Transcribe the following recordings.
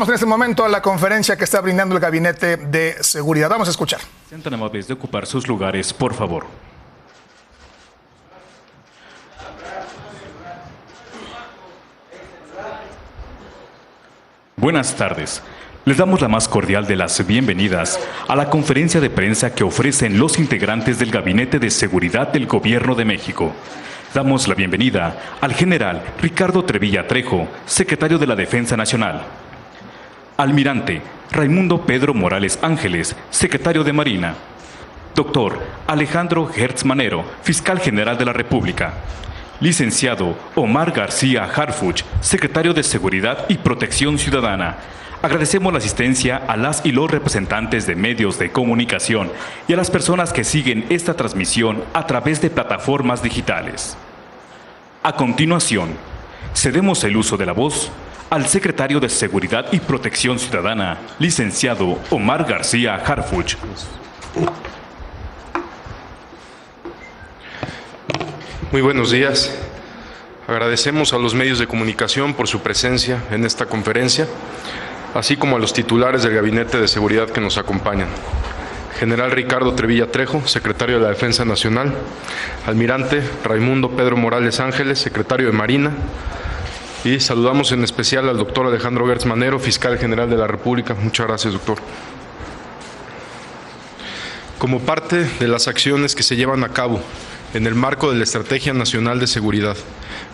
Vamos en este momento a la conferencia que está brindando el Gabinete de Seguridad. Vamos a escuchar. Sean tan amables de ocupar sus lugares, por favor. Buenas tardes. Les damos la más cordial de las bienvenidas a la conferencia de prensa que ofrecen los integrantes del Gabinete de Seguridad del Gobierno de México. Damos la bienvenida al general Ricardo Trevilla Trejo, secretario de la Defensa Nacional. Almirante Raimundo Pedro Morales Ángeles, secretario de Marina. Doctor Alejandro Gertz Manero, fiscal general de la República. Licenciado Omar García Harfuch, secretario de Seguridad y Protección Ciudadana. Agradecemos la asistencia a las y los representantes de medios de comunicación y a las personas que siguen esta transmisión a través de plataformas digitales. A continuación, cedemos el uso de la voz al secretario de Seguridad y Protección Ciudadana, licenciado Omar García Harfuch. Muy buenos días. Agradecemos a los medios de comunicación por su presencia en esta conferencia, así como a los titulares del Gabinete de Seguridad que nos acompañan. General Ricardo Trevilla Trejo, secretario de la Defensa Nacional. Almirante Raimundo Pedro Morales Ángeles, secretario de Marina. Y saludamos en especial al doctor Alejandro Gertz Manero, fiscal general de la República. Muchas gracias, doctor. Como parte de las acciones que se llevan a cabo en el marco de la Estrategia Nacional de Seguridad,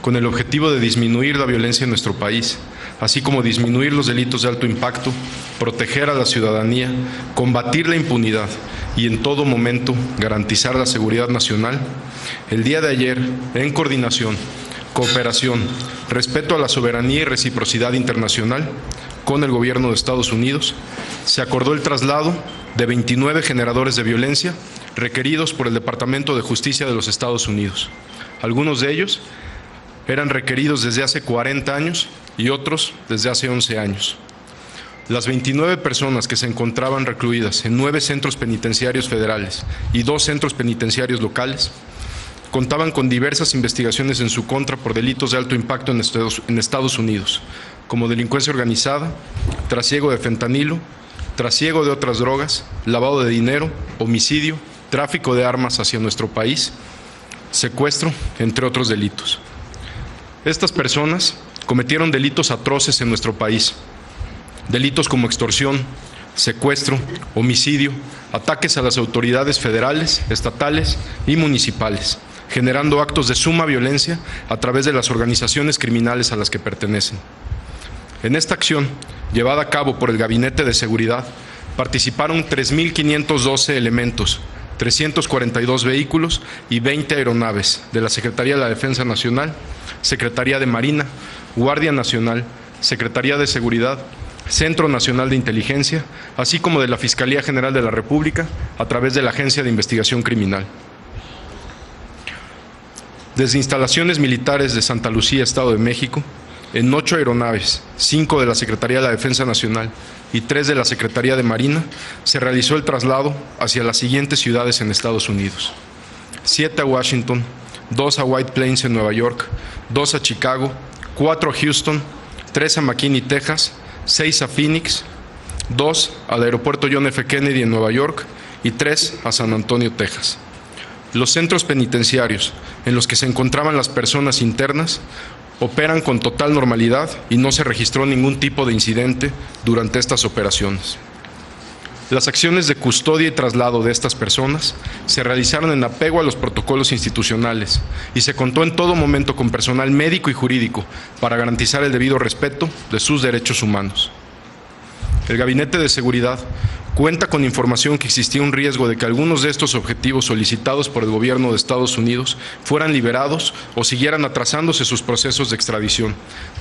con el objetivo de disminuir la violencia en nuestro país, así como disminuir los delitos de alto impacto, proteger a la ciudadanía, combatir la impunidad y en todo momento garantizar la seguridad nacional, el día de ayer, en coordinación, cooperación, respeto a la soberanía y reciprocidad internacional, con el Gobierno de Estados Unidos, se acordó el traslado de 29 generadores de violencia requeridos por el Departamento de Justicia de los Estados Unidos. Algunos de ellos eran requeridos desde hace 40 años y otros desde hace 11 años. Las 29 personas que se encontraban recluidas en 9 centros penitenciarios federales y 2 centros penitenciarios locales contaban con diversas investigaciones en su contra por delitos de alto impacto en Estados Unidos, como delincuencia organizada, trasiego de fentanilo, trasiego de otras drogas, lavado de dinero, homicidio, tráfico de armas hacia nuestro país, secuestro, entre otros delitos. Estas personas cometieron delitos atroces en nuestro país, delitos como extorsión, secuestro, homicidio, ataques a las autoridades federales, estatales y municipales, generando actos de suma violencia a través de las organizaciones criminales a las que pertenecen. En esta acción, llevada a cabo por el Gabinete de Seguridad, participaron 3.512 elementos, 342 vehículos y 20 aeronaves de la Secretaría de la Defensa Nacional, Secretaría de Marina, Guardia Nacional, Secretaría de Seguridad, Centro Nacional de Inteligencia, así como de la Fiscalía General de la República, a través de la Agencia de Investigación Criminal. Desde instalaciones militares de Santa Lucía, Estado de México, en 8 aeronaves, 5 de la Secretaría de la Defensa Nacional y 3 de la Secretaría de Marina, se realizó el traslado hacia las siguientes ciudades en Estados Unidos: 7 a Washington, 2 a White Plains en Nueva York, 2 a Chicago, 4 a Houston, 3 a McKinney, Texas, 6 a Phoenix, 2 al aeropuerto John F. Kennedy en Nueva York y 3 a San Antonio, Texas. Los centros penitenciarios en los que se encontraban las personas internas operan con total normalidad y no se registró ningún tipo de incidente durante estas operaciones. Las acciones de custodia y traslado de estas personas se realizaron en apego a los protocolos institucionales y se contó en todo momento con personal médico y jurídico para garantizar el debido respeto de sus derechos humanos. El Gabinete de Seguridad cuenta con información que existía un riesgo de que algunos de estos objetivos solicitados por el Gobierno de Estados Unidos fueran liberados o siguieran atrasándose sus procesos de extradición,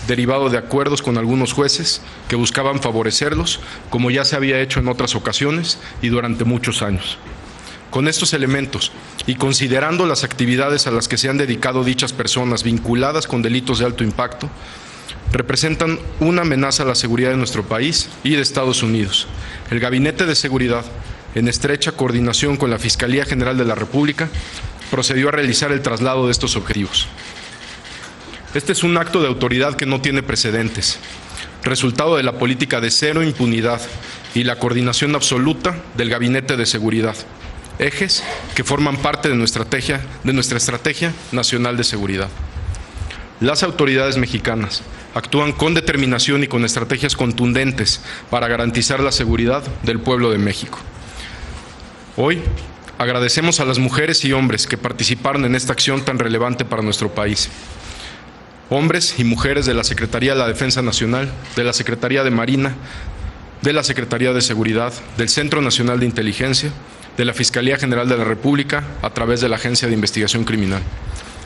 derivado de acuerdos con algunos jueces que buscaban favorecerlos, como ya se había hecho en otras ocasiones y durante muchos años. Con estos elementos y considerando las actividades a las que se han dedicado dichas personas vinculadas con delitos de alto impacto, representan una amenaza a la seguridad de nuestro país y de Estados Unidos. El Gabinete de Seguridad, en estrecha coordinación con la Fiscalía General de la República, procedió a realizar el traslado de estos objetivos. Este es un acto de autoridad que no tiene precedentes. resultado de la política de cero impunidad y la coordinación absoluta del Gabinete de Seguridad, ejes que forman parte de nuestra estrategia nacional de seguridad. Las autoridades mexicanas actúan con determinación y con estrategias contundentes para garantizar la seguridad del pueblo de México. Hoy agradecemos a las mujeres y hombres que participaron en esta acción tan relevante para nuestro país. Hombres y mujeres de la Secretaría de la Defensa Nacional, de la Secretaría de Marina, de la Secretaría de Seguridad, del Centro Nacional de Inteligencia, de la Fiscalía General de la República, a través de la Agencia de Investigación Criminal.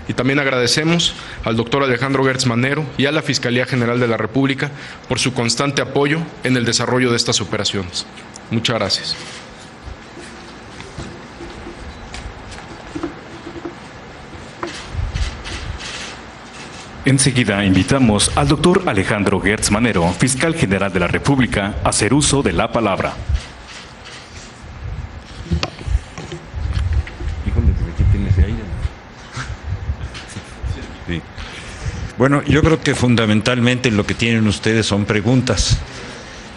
Y también agradecemos al doctor Alejandro Gertz Manero y a la Fiscalía General de la República por su constante apoyo en el desarrollo de estas operaciones. Muchas gracias. Enseguida invitamos al doctor Alejandro Gertz Manero, fiscal general de la República, a hacer uso de la palabra. Sí. Bueno, yo creo que fundamentalmente lo que tienen ustedes son preguntas.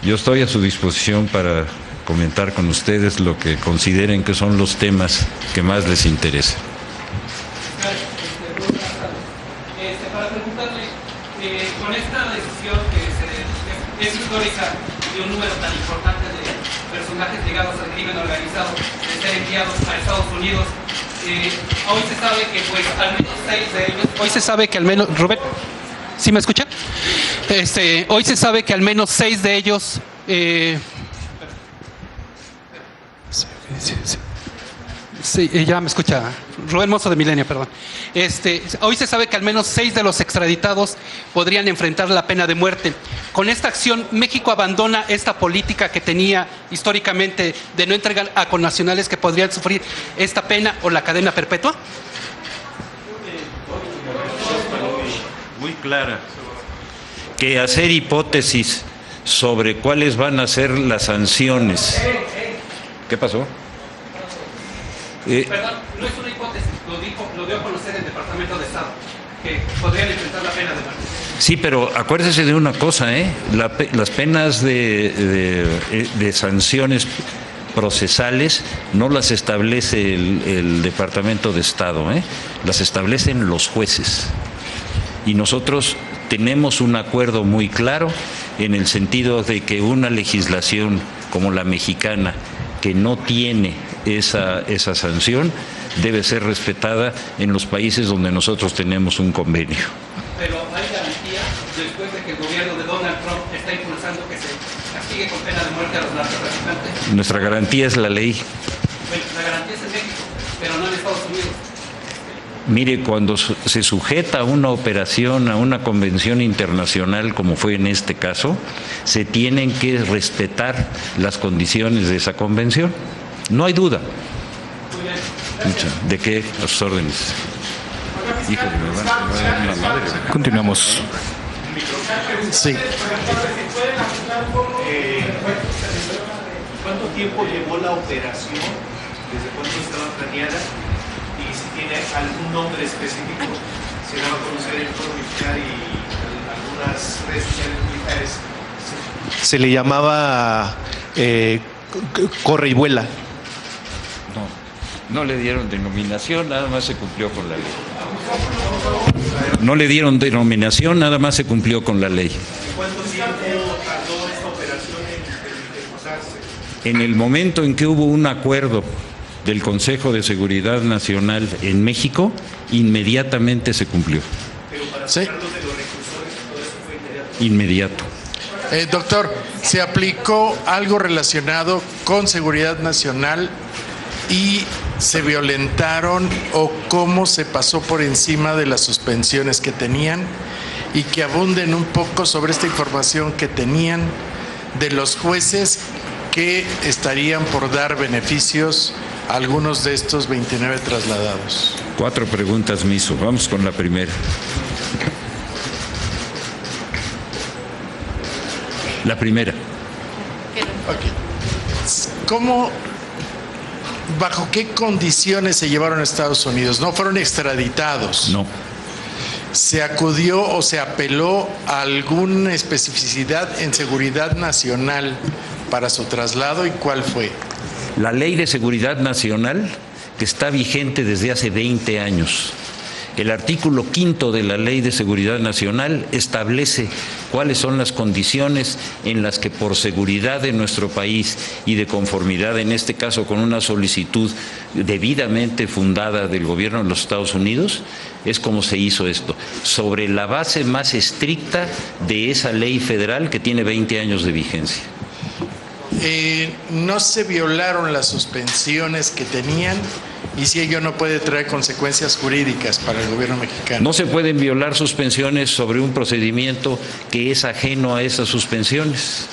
Yo estoy a su disposición para comentar con ustedes lo que consideren que son los temas que más les interesan. Para preguntarle, con esta decisión que es histórica de un número tan importante de personajes ligados al crimen organizado de ser enviados a Estados Unidos, hoy se sabe que pues al menos 6 de ellos, hoy se sabe que al menos, Robert, ¿sí me escucha? Hoy se sabe que al menos 6 de ellos, sí, ya me escucha, Rubén Mozo de Milenio, perdón. Hoy se sabe que al menos 6 de los extraditados podrían enfrentar la pena de muerte. Con esta acción, México abandona esta política que tenía históricamente de no entregar a connacionales que podrían sufrir esta pena o la cadena perpetua. Muy clara. Que hacer hipótesis sobre cuáles van a ser las sanciones. ¿Qué pasó? Perdón, no es una hipótesis, lo dio a conocer el Departamento de Estado, que podrían enfrentar la pena de muerte. Sí, pero acuérdese de una cosa, las penas de sanciones procesales no las establece el Departamento de Estado, las establecen los jueces. Y nosotros tenemos un acuerdo muy claro en el sentido de que una legislación como la mexicana, que no tiene esa sanción, debe ser respetada en los países donde nosotros tenemos un convenio. Pero ¿hay garantía después de que el gobierno de Donald Trump está impulsando que se castigue con pena de muerte a los narcotraficantes? Nuestra garantía es la ley. Bueno, la garantía es en México, pero no en Estados Unidos. Mire, cuando se sujeta a una operación, a una convención internacional, como fue en este caso, se tienen que respetar las condiciones de esa convención. No hay duda. ¿De qué? A sus órdenes. Híjole, me van a dar una madre. Continuamos. Sí. ¿Cuánto tiempo llevó la operación? ¿Desde cuándo estaba planeada? Y si tiene algún nombre específico, se daba a conocer el foro militar y algunas redes sociales militares. Se le llamaba corre y vuela. No le dieron denominación, nada más se cumplió con la ley. No le dieron denominación, nada más se cumplió con la ley. ¿Cuánto tiempo tardó esta operación en ejecutarse? En el momento en que hubo un acuerdo del Consejo de Seguridad Nacional en México, inmediatamente se cumplió. Pero para Sí. sacarlos de los reclusores, todo eso fue inmediato. Inmediato. Doctor, ¿se aplicó algo relacionado con seguridad nacional y se violentaron o cómo se pasó por encima de las suspensiones que tenían? Y que abunden un poco sobre esta información que tenían de los jueces que estarían por dar beneficios a algunos de estos 29 trasladados. 4 preguntas me hizo. Vamos con la primera. La primera. ¿Cómo, bajo qué condiciones se llevaron a Estados Unidos? ¿No fueron extraditados? No. ¿se acudió o se apeló a alguna especificidad en seguridad nacional para su traslado y cuál fue? La Ley de Seguridad Nacional, que está vigente desde hace 20 años. El artículo 5 de la Ley de Seguridad Nacional establece cuáles son las condiciones en las que por seguridad de nuestro país y de conformidad, en este caso con una solicitud debidamente fundada del gobierno de los Estados Unidos, es como se hizo esto, sobre la base más estricta de esa ley federal que tiene 20 años de vigencia. ¿No se violaron las suspensiones que tenían? Y si ello no puede traer consecuencias jurídicas para el gobierno mexicano. No se pueden violar suspensiones sobre un procedimiento que es ajeno a esas suspensiones.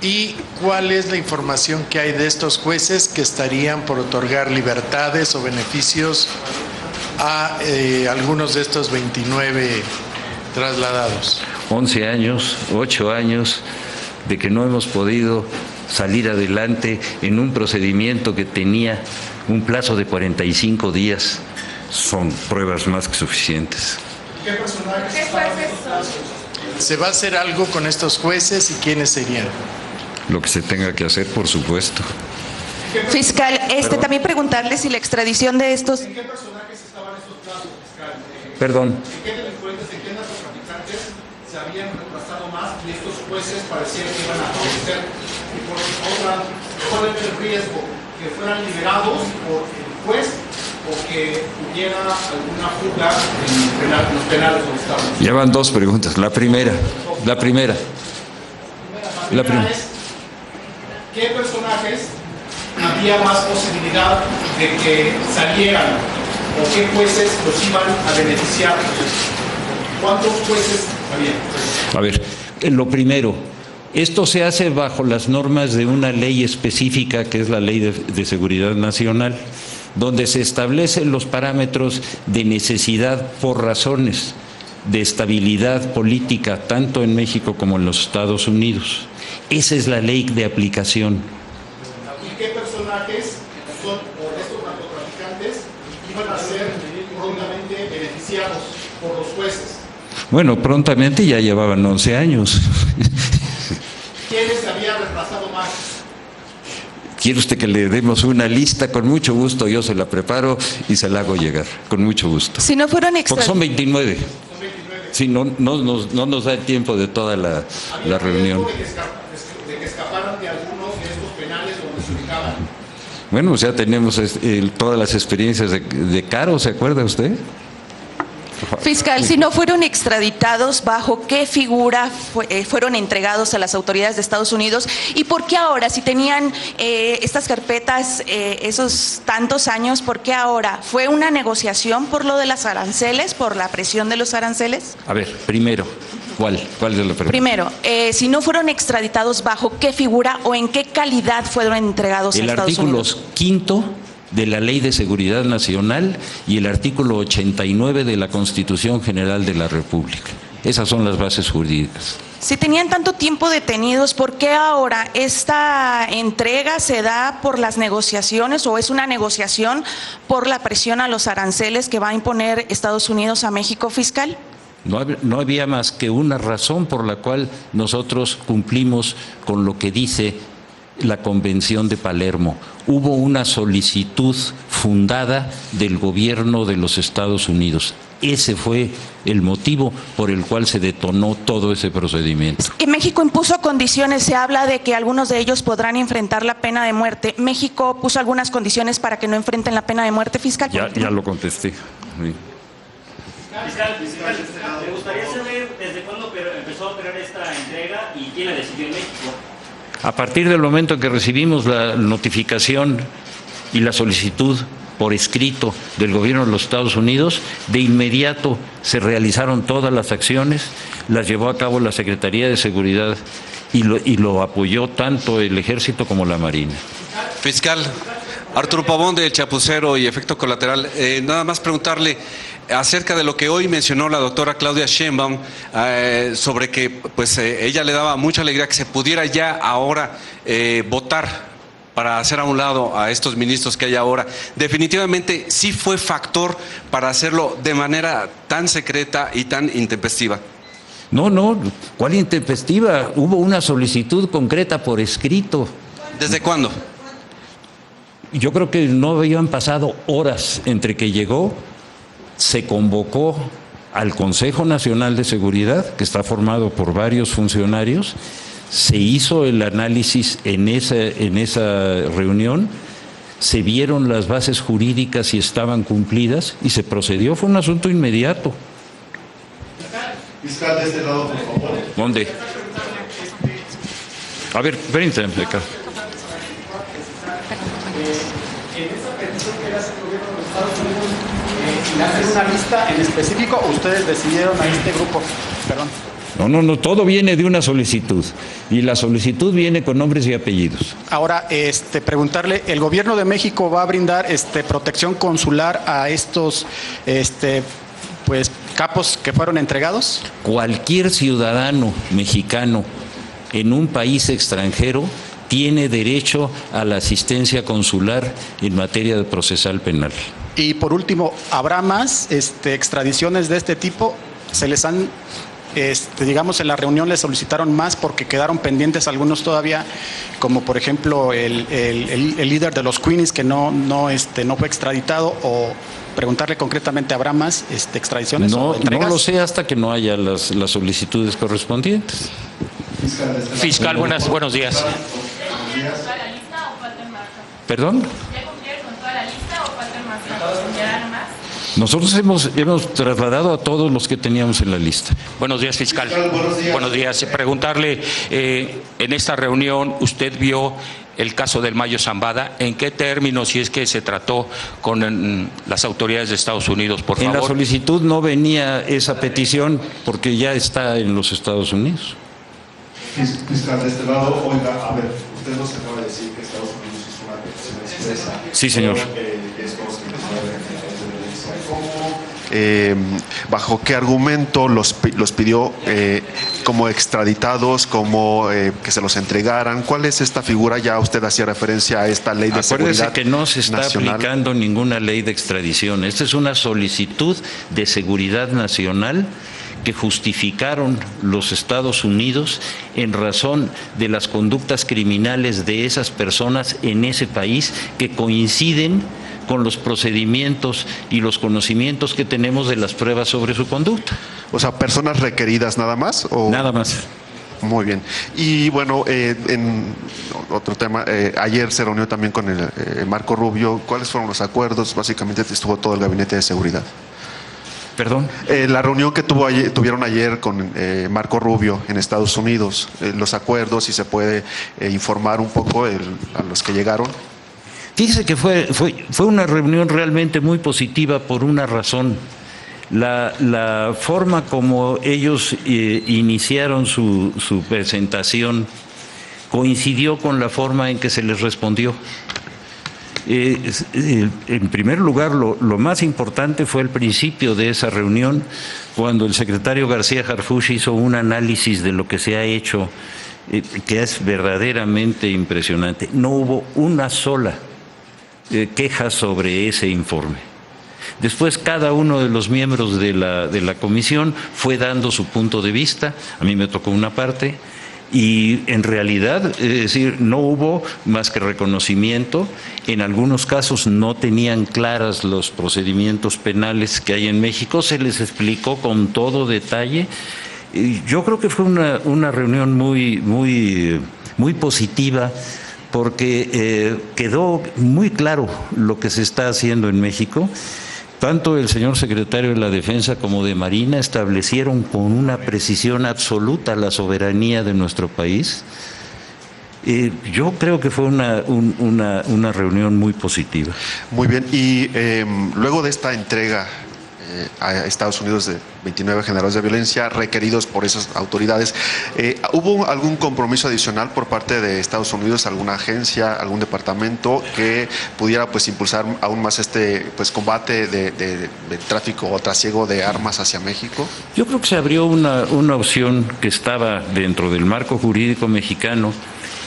¿Y cuál es la información que hay de estos jueces que estarían por otorgar libertades o beneficios a algunos de estos 29 trasladados? 11 años, 8 años de que no hemos podido salir adelante en un procedimiento que tenía un plazo de 45 días, son pruebas más que suficientes. ¿Qué personajes estaban en estos plazos? ¿Se va a hacer algo con estos jueces y quiénes serían? Lo que se tenga que hacer, por supuesto. Fiscal, también preguntarle si la extradición de estos... ¿En qué personajes estaban estos plazos, fiscal? Perdón. ¿En qué delincuentes, en qué narcotraficantes se habían retrasado más y estos jueces parecían que iban a favorecer? Y por otra, ¿cuál era el riesgo? ¿Que fueran liberados por el juez o que hubiera alguna fuga en los penales donde estaban? Ya van dos preguntas. La primera. La primera es, ¿qué personajes había más posibilidad de que salieran o qué jueces los iban a beneficiar? ¿Cuántos jueces había? A ver, lo primero, esto se hace bajo las normas de una ley específica que es la Ley de Seguridad Nacional, donde se establecen los parámetros de necesidad por razones de estabilidad política, tanto en México como en los Estados Unidos. Esa es la ley de aplicación. ¿Y qué personajes son, o estos narcotraficantes, iban a ser prontamente beneficiados por los jueces? Bueno, prontamente ya llevaban 11 años. ¿Quiénes se habían retrasado más? ¿Quiere usted que le demos una lista? Con mucho gusto, yo se la preparo y se la hago llegar, con mucho gusto. Si no fueron Porque son 29. Son 29. Sí, no nos da el tiempo de toda la reunión. De que escaparan de algunos de estos penales donde se ubicaban. Bueno, o sea, tenemos todas las experiencias de Caro, ¿se acuerda usted? Fiscal, si no fueron extraditados, ¿bajo qué figura fueron entregados a las autoridades de Estados Unidos? ¿Y por qué ahora, si tenían estas carpetas esos tantos años, por qué ahora? ¿Fue una negociación por lo de las aranceles, por la presión de los aranceles? A ver, primero, ¿cuál es la pregunta? Primero, si no fueron extraditados, ¿bajo qué figura o en qué calidad fueron entregados a Estados Unidos? El artículo 5 de la Ley de Seguridad Nacional y el artículo 89 de la Constitución General de la República. Esas son las bases jurídicas. Si tenían tanto tiempo detenidos, ¿por qué ahora esta entrega se da por las negociaciones o es una negociación por la presión a los aranceles que va a imponer Estados Unidos a México, fiscal? No había más que una razón por la cual nosotros cumplimos con lo que dice la Convención de Palermo. Hubo una solicitud fundada del gobierno de los Estados Unidos. Ese fue el motivo por el cual se detonó todo ese procedimiento. Que México impuso condiciones, se habla de que algunos de ellos podrán enfrentar la pena de muerte. ¿México puso algunas condiciones para que no enfrenten la pena de muerte, fiscal? Ya lo contesté. Sí. Fiscal, me gustaría saber desde cuándo empezó a operar esta entrega y quién la decidió en México. A partir del momento en que recibimos la notificación y la solicitud por escrito del gobierno de los Estados Unidos, de inmediato se realizaron todas las acciones, las llevó a cabo la Secretaría de Seguridad y lo apoyó tanto el Ejército como la Marina. Fiscal, Arturo Pavón del Chapucero y Efecto Colateral, nada más preguntarle acerca de lo que hoy mencionó la doctora Claudia Sheinbaum sobre que pues ella le daba mucha alegría que se pudiera ya ahora votar para hacer a un lado a estos ministros que hay ahora, definitivamente sí fue factor para hacerlo de manera tan secreta y tan intempestiva? No, ¿cuál intempestiva? Hubo una solicitud concreta por escrito. ¿Desde cuándo? Yo creo que no habían pasado horas entre que llegó, se convocó al Consejo Nacional de Seguridad, que está formado por varios funcionarios, se hizo el análisis en esa reunión, se vieron las bases jurídicas si estaban cumplidas y se procedió, fue un asunto inmediato. Fiscal, de este lado, por favor. ¿Dónde? A ver, permítanme acá. En esa petición que le hace el gobierno de los Estados Unidos, ¿le hacen una lista en específico o ustedes decidieron a este grupo? Perdón. No, todo viene de una solicitud y la solicitud viene con nombres y apellidos. Ahora, preguntarle, ¿el gobierno de México va a brindar protección consular a estos pues capos que fueron entregados? Cualquier ciudadano mexicano en un país extranjero tiene derecho a la asistencia consular en materia de procesal penal. Y por último, ¿habrá más extradiciones de este tipo? ¿Se les han, digamos, en la reunión les solicitaron más porque quedaron pendientes algunos todavía, como por ejemplo el líder de los Queenies que no fue extraditado? O preguntarle concretamente, ¿habrá más extradiciones? No lo sé hasta que no haya las solicitudes correspondientes. Fiscal, buenos días. ¿Perdón? ¿Ya cumplieron con toda la lista o faltan más? ¿Ya más? Nosotros hemos trasladado a todos los que teníamos en la lista. Buenos días, fiscal. Buenos días. Preguntarle, en esta reunión usted vio el caso del Mayo Zambada, ¿en qué términos, si es que se trató con las autoridades de Estados Unidos, por favor? En la solicitud no venía esa petición porque ya está en los Estados Unidos. Fiscal, de este lado, oiga, a ver, usted nos acaba de decir que Estados Unidos hizo una petición expresa. Sí, señor. ¿Bajo qué argumento los pidió como extraditados, como que se los entregaran? ¿Cuál es esta figura? Ya usted hacía referencia a esta ley de seguridad nacional. Acuérdese que no se está aplicando ninguna ley de extradición. Esta es una solicitud de seguridad nacional que justificaron los Estados Unidos en razón de las conductas criminales de esas personas en ese país que coinciden con los procedimientos y los conocimientos que tenemos de las pruebas sobre su conducta. O sea, ¿personas requeridas nada más? ¿O? Nada más. Muy bien. Y bueno, en otro tema, ayer se reunió también con el Marco Rubio. ¿Cuáles fueron los acuerdos? Básicamente estuvo todo el gabinete de seguridad. ¿Perdón? La reunión que tuvieron ayer con Marco Rubio en Estados Unidos, los acuerdos, si se puede informar un poco a los que llegaron. Fíjese que fue una reunión realmente muy positiva por una razón. La forma como ellos iniciaron su presentación coincidió con la forma en que se les respondió. En primer lugar, lo más importante fue el principio de esa reunión, cuando el secretario García Harfuch hizo un análisis de lo que se ha hecho, que es verdaderamente impresionante. No hubo una sola queja sobre ese informe. Después cada uno de los miembros de la comisión fue dando su punto de vista. A mí me tocó una parte. Y en realidad, es decir, no hubo más que reconocimiento. En algunos casos no tenían claras los procedimientos penales que hay en México, se les explicó con todo detalle. Yo creo que fue una reunión muy positiva, porque quedó muy claro lo que se está haciendo en México. Tanto el señor secretario de la Defensa como de Marina establecieron con una precisión absoluta la soberanía de nuestro país. Yo creo que fue una reunión muy positiva. Muy bien, y luego de esta entrega a Estados Unidos de 29 generadores de violencia requeridos por esas autoridades. ¿Hubo algún compromiso adicional por parte de Estados Unidos, alguna agencia, algún departamento que pudiera pues impulsar aún más este pues combate de tráfico o trasiego de armas hacia México? Yo creo que se abrió una opción que estaba dentro del marco jurídico mexicano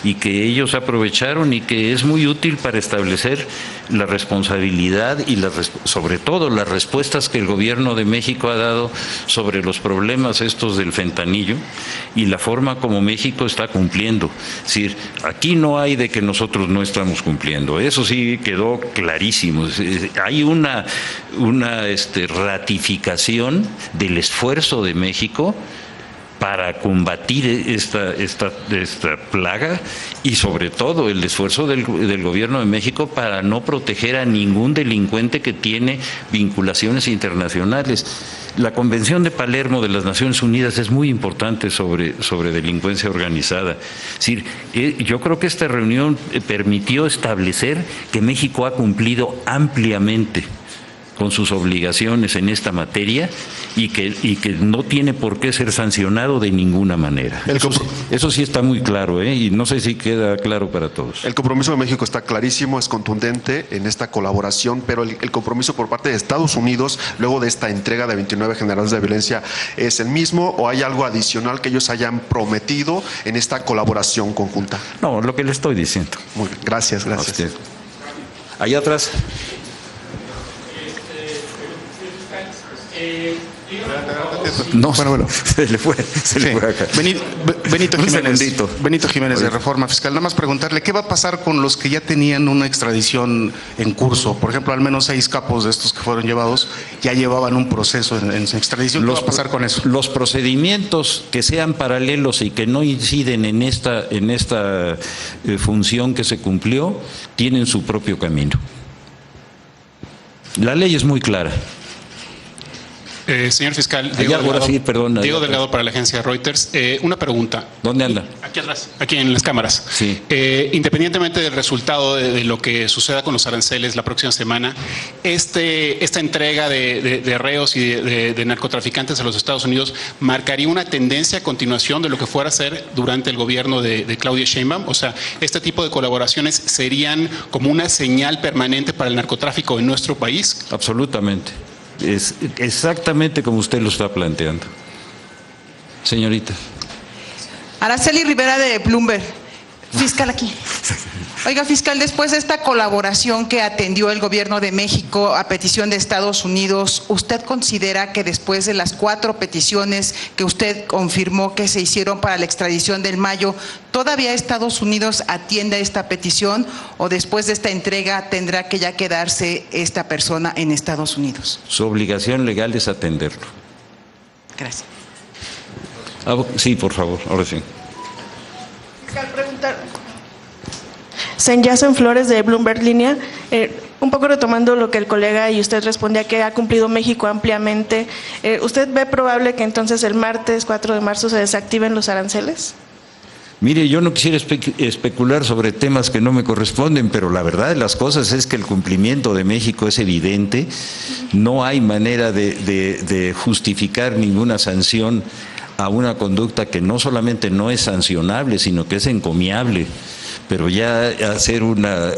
y que ellos aprovecharon y que es muy útil para establecer la responsabilidad y sobre todo las respuestas que el gobierno de México ha dado sobre los problemas estos del fentanillo y la forma como México está cumpliendo. Es decir, aquí no hay de que nosotros no estamos cumpliendo, eso sí quedó clarísimo. Hay una ratificación del esfuerzo de México para combatir esta plaga y sobre todo el esfuerzo del gobierno de México para no proteger a ningún delincuente que tiene vinculaciones internacionales. La Convención de Palermo de las Naciones Unidas es muy importante sobre delincuencia organizada. Es decir, yo creo que esta reunión permitió establecer que México ha cumplido ampliamente con sus obligaciones en esta materia y que no tiene por qué ser sancionado de ninguna manera. Eso sí está muy claro, y no sé si queda claro para todos. El compromiso de México está clarísimo, es contundente en esta colaboración, pero el compromiso por parte de Estados Unidos, luego de esta entrega de 29 generadores de violencia, ¿es el mismo o hay algo adicional que ellos hayan prometido en esta colaboración conjunta? No, lo que le estoy diciendo. Muy bien, gracias. Allá atrás. No, bueno. Se le fue acá. Benito Jiménez de Reforma Fiscal. Nada más preguntarle, ¿qué va a pasar con los que ya tenían una extradición en curso? Por ejemplo, al menos 6 capos de estos que fueron llevados ya llevaban un proceso en extradición. ¿Qué va a pasar con eso? Los procedimientos que sean paralelos y que no inciden en esta función que se cumplió, tienen su propio camino. La ley es muy clara. Señor fiscal, Diego Delgado para la agencia Reuters. Una pregunta. ¿Dónde anda? Aquí atrás, aquí en las cámaras. Sí. Independientemente del resultado de lo que suceda con los aranceles la próxima semana, esta entrega de reos y de narcotraficantes a los Estados Unidos marcaría una tendencia a continuación de lo que fuera a ser durante el gobierno de Claudia Sheinbaum. O sea, este tipo de colaboraciones serían como una señal permanente para el narcotráfico en nuestro país. Absolutamente. Es exactamente como usted lo está planteando. Señorita. Araceli Rivera de Bloomberg. Fiscal aquí. Oiga, fiscal, después de esta colaboración que atendió el gobierno de México a petición de Estados Unidos, ¿usted considera que después de las 4 peticiones que usted confirmó que se hicieron para la extradición del Mayo, todavía Estados Unidos atiende esta petición o después de esta entrega tendrá que ya quedarse esta persona en Estados Unidos? Su obligación legal es atenderlo. Gracias. Sí, por favor, ahora sí. Senyasen Flores de Bloomberg Línea, un poco retomando lo que el colega y usted respondía que ha cumplido México ampliamente, ¿usted ve probable que entonces el martes 4 de marzo se desactiven los aranceles? Mire, yo no quisiera especular sobre temas que no me corresponden, pero la verdad de las cosas es que el cumplimiento de México es evidente, no hay manera de justificar ninguna sanción a una conducta que no solamente no es sancionable, sino que es encomiable, pero ya hacer una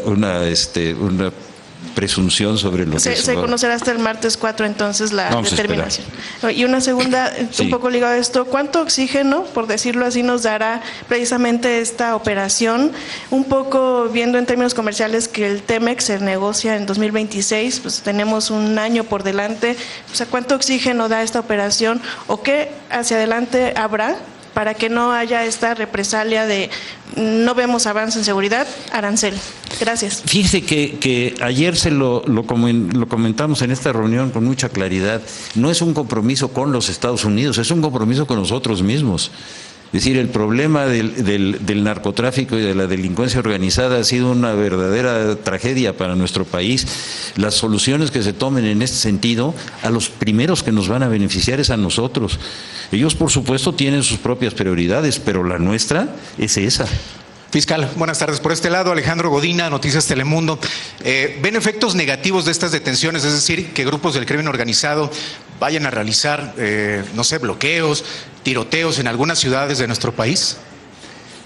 presunción sobre lo que se conocerá hasta el martes 4 entonces la determinación. Y una segunda, un poco ligado a esto, ¿cuánto oxígeno, por decirlo así, nos dará precisamente esta operación? Un poco viendo en términos comerciales que el TEMEC se negocia en 2026, pues tenemos un año por delante, o sea, ¿cuánto oxígeno da esta operación o qué hacia adelante habrá para que no haya esta represalia de no vemos avance en seguridad, arancel? Gracias. Fíjese que ayer lo comentamos en esta reunión con mucha claridad, no es un compromiso con los Estados Unidos, es un compromiso con nosotros mismos. Es decir, el problema del narcotráfico y de la delincuencia organizada ha sido una verdadera tragedia para nuestro país. Las soluciones que se tomen en este sentido, a los primeros que nos van a beneficiar es a nosotros. Ellos, por supuesto, tienen sus propias prioridades, pero la nuestra es esa. Fiscal, buenas tardes. Por este lado, Alejandro Godina, Noticias Telemundo. ¿Ven efectos negativos de estas detenciones? Es decir, que grupos del crimen organizado vayan a realizar, no sé, bloqueos, tiroteos en algunas ciudades de nuestro país.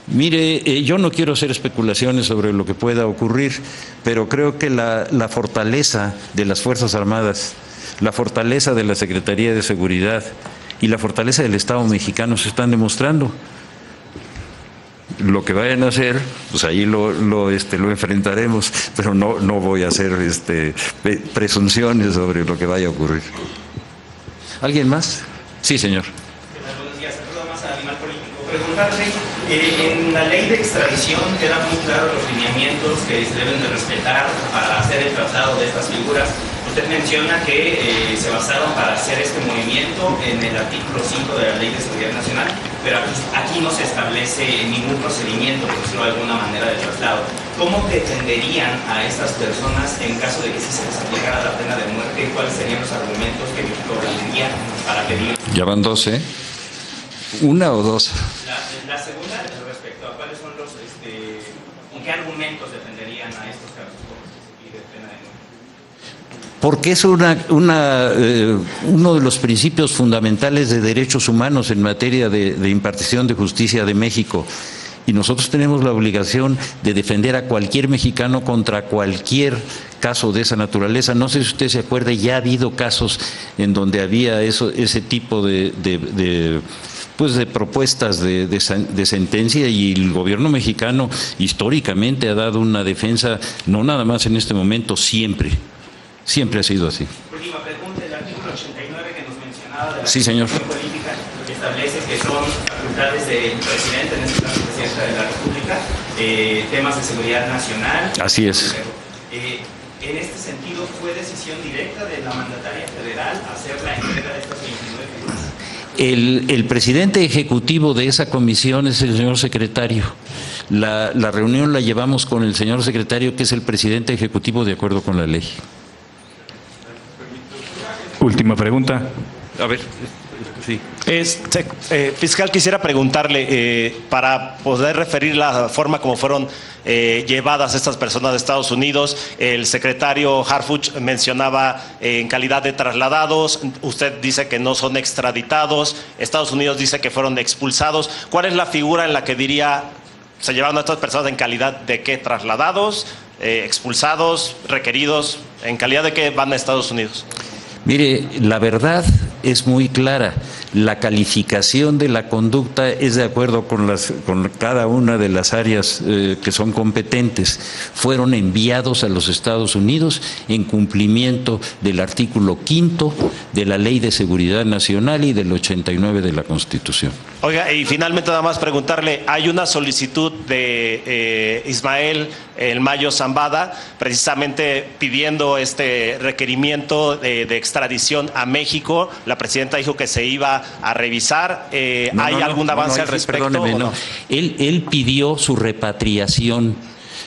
Mire, yo no quiero hacer especulaciones sobre lo que pueda ocurrir, pero creo que la fortaleza de las Fuerzas Armadas, la fortaleza de la Secretaría de Seguridad y la fortaleza del Estado mexicano se están demostrando. Lo que vayan a hacer, pues ahí lo enfrentaremos, pero no voy a hacer presunciones sobre lo que vaya a ocurrir. ¿Alguien más? Sí, señor. Buenos días, saludo más a Animal Político. Preguntarle, en la ley de extradición quedan muy claros los lineamientos que se deben de respetar para hacer el traslado de estas figuras. Usted menciona que se basaron para hacer este movimiento en el artículo 5 de la Ley de Seguridad Nacional, pero aquí no se establece ningún procedimiento, por decirlo de alguna manera, de traslado. ¿Cómo defenderían a estas personas en caso de que sí se les aplicara la pena de muerte? ¿Cuáles serían los argumentos que México tendría para pedir? Ya van dos, ¿eh? ¿Una o dos? La segunda, respecto a cuáles son los, ¿con qué argumentos defenderían a estos casos por los que se pide pena de muerte? Porque es uno de los principios fundamentales de derechos humanos en materia de impartición de justicia de México. Y nosotros tenemos la obligación de defender a cualquier mexicano contra cualquier caso de esa naturaleza. No sé si usted se acuerda, ya ha habido casos en donde había ese tipo de propuestas de sentencia, y el gobierno mexicano históricamente ha dado una defensa, no nada más en este momento, siempre ha sido así. Última pregunta, el artículo 89 que nos mencionaba de la Sí, señor. política establece que son facultades del presidente, en este caso presidenta de la República, temas de seguridad nacional. Así es. En este sentido, ¿fue decisión directa de la mandataria federal hacer la entrega de estas 29 figuras? El presidente ejecutivo de esa comisión es el señor secretario. La reunión la llevamos con el señor secretario, que es el presidente ejecutivo de acuerdo con la ley. Última pregunta. A ver. Sí. Fiscal, quisiera preguntarle, para poder referir la forma como fueron llevadas estas personas de Estados Unidos, el secretario Harfuch mencionaba en calidad de trasladados, usted dice que no son extraditados, Estados Unidos dice que fueron expulsados. ¿Cuál es la figura en la que diría se llevaron a estas personas en calidad de qué? ¿Trasladados, expulsados, requeridos? ¿En calidad de qué van a Estados Unidos? Mire, la verdad es muy clara. La calificación de la conducta es de acuerdo con cada una de las áreas que son competentes. Fueron enviados a los Estados Unidos en cumplimiento del artículo 5 de la Ley de Seguridad Nacional y del 89 de la Constitución. Oiga, y finalmente nada más preguntarle, hay una solicitud de Ismael El Mayo Zambada, precisamente pidiendo este requerimiento de extradición a México. La presidenta dijo que se iba a revisar. ¿Hay algún avance al respecto? Perdóneme, no. Él pidió su repatriación.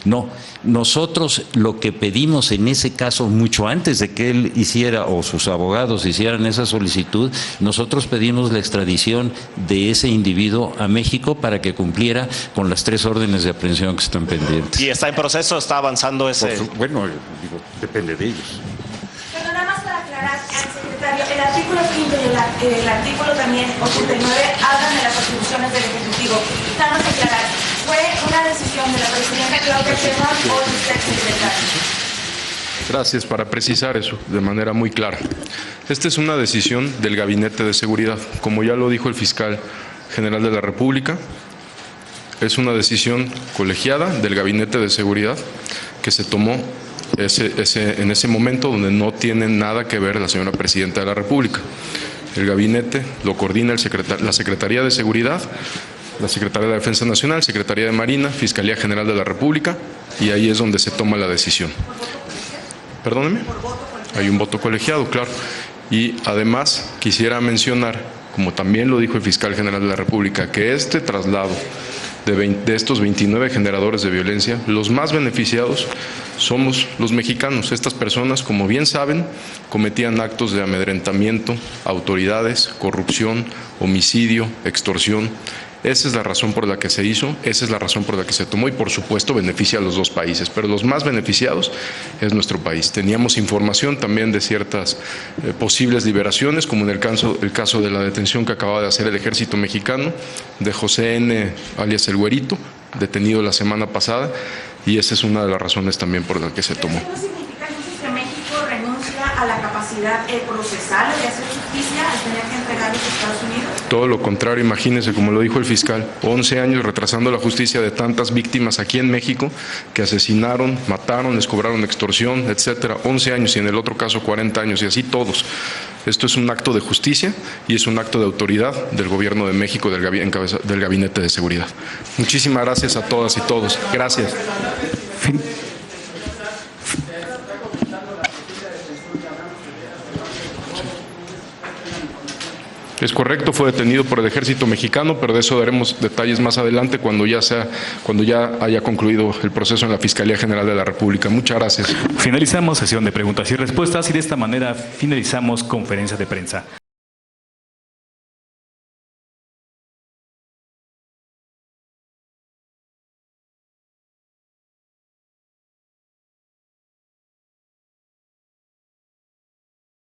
No, nosotros lo que pedimos en ese caso, mucho antes de que él hiciera o sus abogados hicieran esa solicitud, nosotros pedimos la extradición de ese individuo a México para que cumpliera con las 3 órdenes de aprehensión que están pendientes. ¿Y está en proceso? ¿Está avanzando ese? Bueno, digo, depende de ellos. Pero nada más para aclarar al secretario, el artículo 5 y el artículo también 89 hablan de las atribuciones del Ejecutivo. Nada más aclarar, ¿fue una decisión de la presidenta Claudia Sheinbaum o de usted, secretario? Gracias, para precisar eso de manera muy clara. Esta es una decisión del Gabinete de Seguridad. Como ya lo dijo el fiscal general de la República, es una decisión colegiada del Gabinete de Seguridad que se tomó en ese momento, donde no tiene nada que ver la señora presidenta de la República. El gabinete lo coordina la Secretaría de Seguridad, la Secretaría de Defensa Nacional, Secretaría de Marina, Fiscalía General de la República, y ahí es donde se toma la decisión. Perdóneme. Hay un voto colegiado, claro. Y además quisiera mencionar, como también lo dijo el fiscal general de la República, que este traslado de estos 29 generadores de violencia, los más beneficiados somos los mexicanos. Estas personas, como bien saben, cometían actos de amedrentamiento a autoridades, corrupción, homicidio, extorsión. Esa es la razón por la que se hizo, esa es la razón por la que se tomó y por supuesto beneficia a los dos países, pero los más beneficiados es nuestro país. Teníamos información también de ciertas posibles liberaciones, como en el caso de la detención que acaba de hacer el ejército mexicano de José N., alias El Güerito, detenido la semana pasada, y esa es una de las razones también por la que se tomó. ¿No significa entonces que México renuncia a la capacidad procesal de hacer justicia al tener que entregar a los Estados Unidos? Todo lo contrario, imagínense, como lo dijo el fiscal, 11 años retrasando la justicia de tantas víctimas aquí en México que asesinaron, mataron, les cobraron extorsión, etcétera. 11 años y en el otro caso 40 años y así todos. Esto es un acto de justicia y es un acto de autoridad del Gobierno de México, del Gabinete de Seguridad. Muchísimas gracias a todas y todos. Gracias. Es correcto, fue detenido por el ejército mexicano, pero de eso daremos detalles más adelante cuando ya haya concluido el proceso en la Fiscalía General de la República. Muchas gracias. Finalizamos sesión de preguntas y respuestas y de esta manera finalizamos conferencia de prensa.